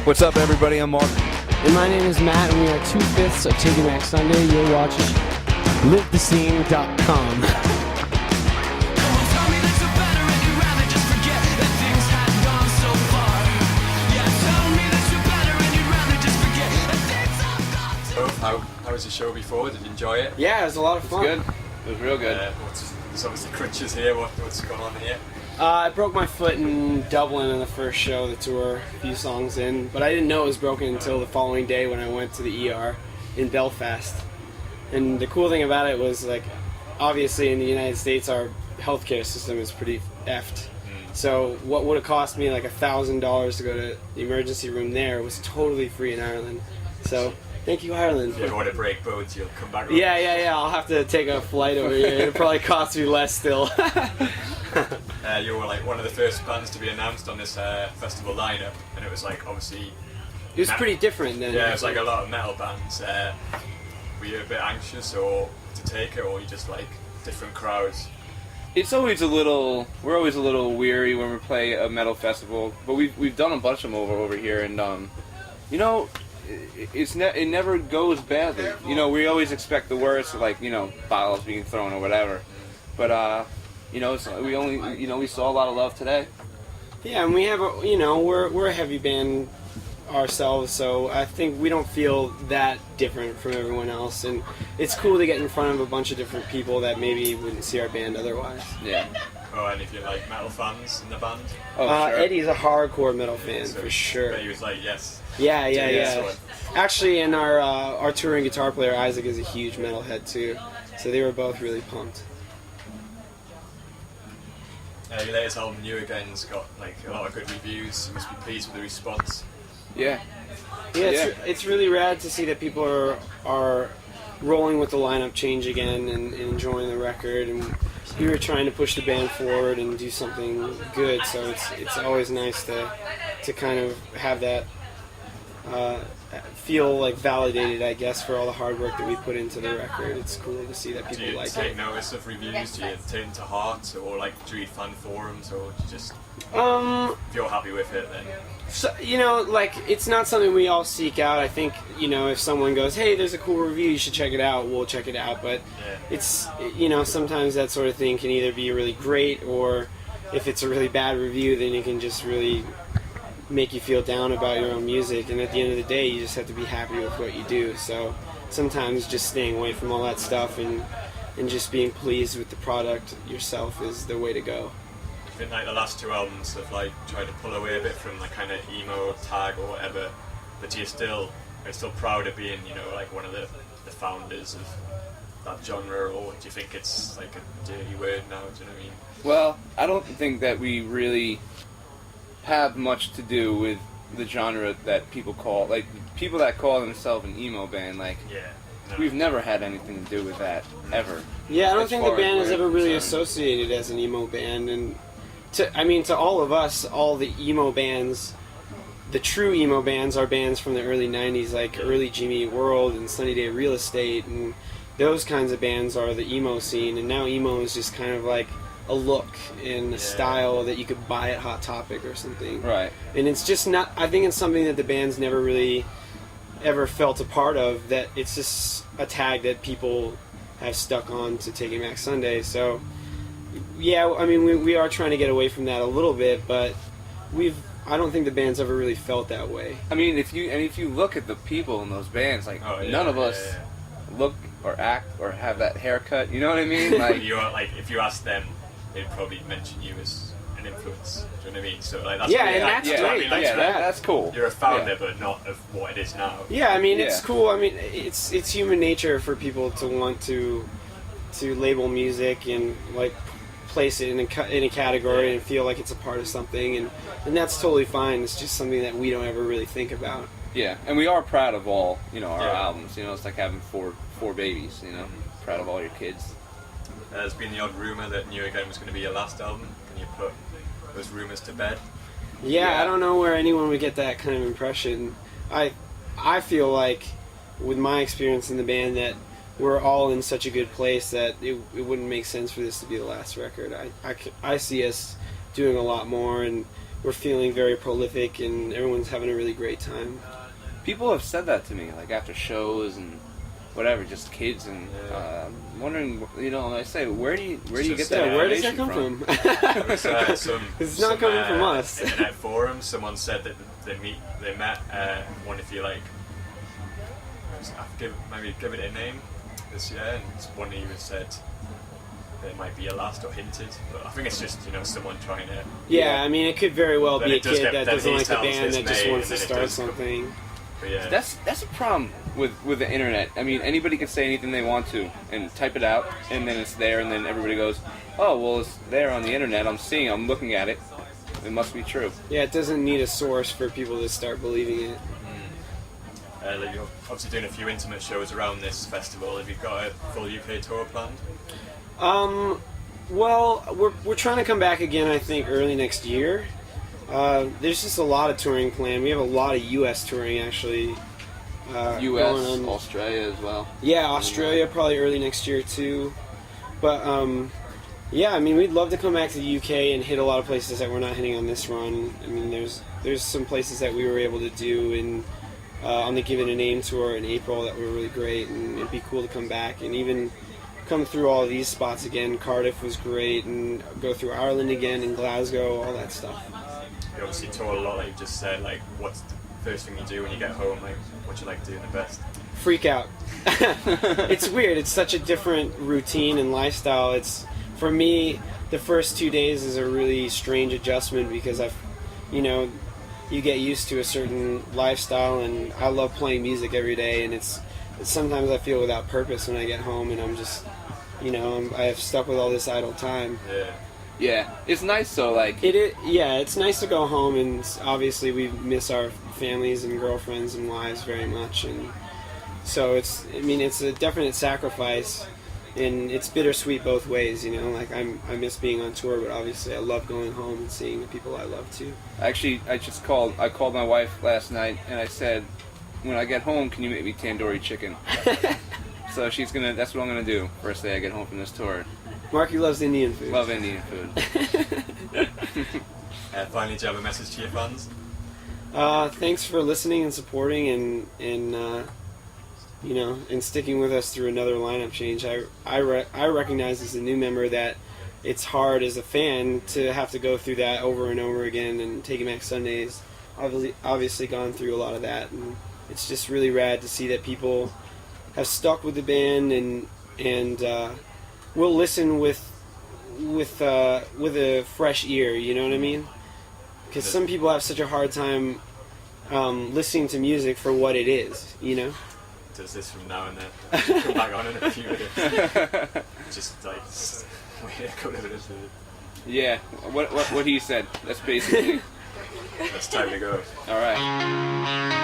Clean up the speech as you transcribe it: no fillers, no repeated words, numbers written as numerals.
What's up, everybody? I'm Mark. And my name is Matt, and we are 2/5 of Taking Back Sunday. You're watching LiveTheScene.com. How was the show before? Did you enjoy it? Yeah, it was a lot of fun. Good. It was real good. There's obviously crutches here. What's going on here? I broke my foot in Dublin on the first show of the tour, a few songs in, but I didn't know it was broken until the following day when I went to the ER in Belfast. And the cool thing about it was, like, obviously in the United States our healthcare system is pretty effed. So what would have cost me like $1,000 to go to the emergency room there was totally free in Ireland. So thank you, Ireland. If you want to break bones, you'll come back. Yeah. I'll have to take a flight over here. It'll probably cost me less still. You were like one of the first bands to be announced on this festival lineup, and it was like obviously. It was pretty different then. Yeah, it was like a lot of metal bands. Were you a bit anxious or to take it, or you just like different crowds? It's always we're always a little weary when we play a metal festival, but we've done a bunch of them over here, and you know, it never goes badly. You know, we always expect the worst, like, you know, bottles being thrown or whatever, but you know, we saw a lot of love today. Yeah, and we have we're a heavy band ourselves, so I think we don't feel that different from everyone else, and it's cool to get in front of a bunch of different people that maybe wouldn't see our band otherwise. Yeah. Oh, and if you're like metal fans in the band? Oh, sure. Eddie's a hardcore metal fan, So for sure. He was like, yes. Yeah. Actually, and our touring guitar player Isaac is a huge metalhead too, so they were both really pumped. Your latest album, New Again's got like a lot of good reviews. You must be pleased with the response. Yeah. It's really rad to see that people are rolling with the lineup change again and enjoying the record, and we were trying to push the band forward and do something good, so it's always nice to kind of have that feel like validated, I guess, for all the hard work that we put into the record. It's cool to see that people like it. Do you take notice of reviews? Do you take them to heart, or like do you read fan forums, or do you just if you're happy with it, then? So, you know, like, it's not something we all seek out. I think, you know, if someone goes, hey, there's a cool review, you should check it out, we'll check it out. But it's, you know, sometimes that sort of thing can either be really great, or if it's a really bad review, then it can just really make you feel down about your own music. And at the end of the day, you just have to be happy with what you do. So sometimes just staying away from all that stuff and just being pleased with the product yourself is the way to go. I think like the last two albums have like tried to pull away a bit from like kind of emo tag or whatever, but are you still proud of being, you know, like one of the founders of that genre, or do you think it's like a dirty word now? Do you know what I mean? Well, I don't think that we really have much to do with the genre that people call, like, people that call themselves an emo band, like, we've never had anything to do with that, ever. Yeah, I don't think the band is ever really concerned. associated as an emo band, and to all of us, all the emo bands, the true emo bands are bands from the early 90s, like early Jimmy Eat World and Sunny Day Real Estate, and those kinds of bands are the emo scene, and now emo is just kind of like a look and a style that you could buy at Hot Topic or something. Right. And it's just not, I think it's something that the band's never really ever felt a part of, that it's just a tag that people have stuck on to Taking Back Sunday. So yeah, I mean, we are trying to get away from that a little bit, but I don't think the band's ever really felt that way. I mean, if you look at the people in those bands, like, none of us look or act or have that haircut. You know what I mean? Like, if you ask them, they'd probably mention you as an influence. Do you know what I mean? So like that's great. That's cool. You're a founder, but not of what it is now. Yeah, I mean, it's cool. I mean, it's human nature for people to want to label music and like place it in a category and feel like it's a part of something, and that's totally fine. It's just something that we don't ever really think about. Yeah, and we are proud of all, you know, our albums. You know, it's like having four babies. You know, proud of all your kids. There's been the odd rumor that New Again was going to be your last album. Can you put those rumors to bed? Yeah, I don't know where anyone would get that kind of impression. I feel like, with my experience in the band, that we're all in such a good place that it wouldn't make sense for this to be the last record. I see us doing a lot more, and we're feeling very prolific and everyone's having a really great time. People have said that to me, like after shows and whatever, just kids, and I'm wondering, I say, where do you get that? Yeah, where does that come from? It was, It's not coming from us. Internet forum. Someone said that they met one of you maybe give it a name this year, and one even said it might be a last or hinted, but I think it's just someone trying to. Yeah, I mean it could very well Then be a it does kid get- that then doesn't he like the tells band his that just mate, wants to and then it start does come- something. But yeah, That's a problem with the internet. I mean, anybody can say anything they want to and type it out, and then it's there, and then everybody goes, "Oh, well, it's there on the internet. I'm looking at it. It must be true." Yeah, it doesn't need a source for people to start believing it. you're obviously doing a few intimate shows around this festival. Have you got a full UK tour planned? Well, we're trying to come back again. I think early next year. There's just a lot of touring planned. We have a lot of U.S. touring actually. U.S., going on. Australia as well. Yeah, Australia probably early next year too. But yeah, I mean we'd love to come back to the UK and hit a lot of places that we're not hitting on this run. I mean there's some places that we were able to do on the Give It a Name tour in April that were really great, and it'd be cool to come back and even come through all of these spots again. Cardiff was great, and go through Ireland again, and Glasgow, all that stuff. You obviously tour a lot, like you just said. Like, what's the first thing you do when you get home? Like, what you like doing the best? Freak out. It's weird. It's such a different routine and lifestyle. It's, for me, the first 2 days is a really strange adjustment because you get used to a certain lifestyle, and I love playing music every day, and it's sometimes I feel without purpose when I get home, and I'm just, I have stuck with all this idle time. Yeah. Yeah, it's nice though. Like It's nice to go home, and obviously we miss our families and girlfriends and wives very much, and so it's a definite sacrifice, and it's bittersweet both ways. Like I miss being on tour, but obviously I love going home and seeing the people I love too. Actually, I called my wife last night, and I said, when I get home, can you make me tandoori chicken? So that's what I'm gonna do first day I get home from this tour. Marky loves Indian food. Love Indian food. Finally, do you have a message to your fans? Thanks for listening and supporting and sticking with us through another lineup change. I recognize as a new member that it's hard as a fan to have to go through that over and over again, and Taking Back Sundays obviously gone through a lot of that, and it's just really rad to see that people have stuck with the band and will listen with a fresh ear. You know what I mean? Because some people have such a hard time listening to music for what it is. Does this from now and then? Come back on in a few minutes. Just like wait a couple of minutes. Yeah, what he said. That's basically. It's time to go. All right.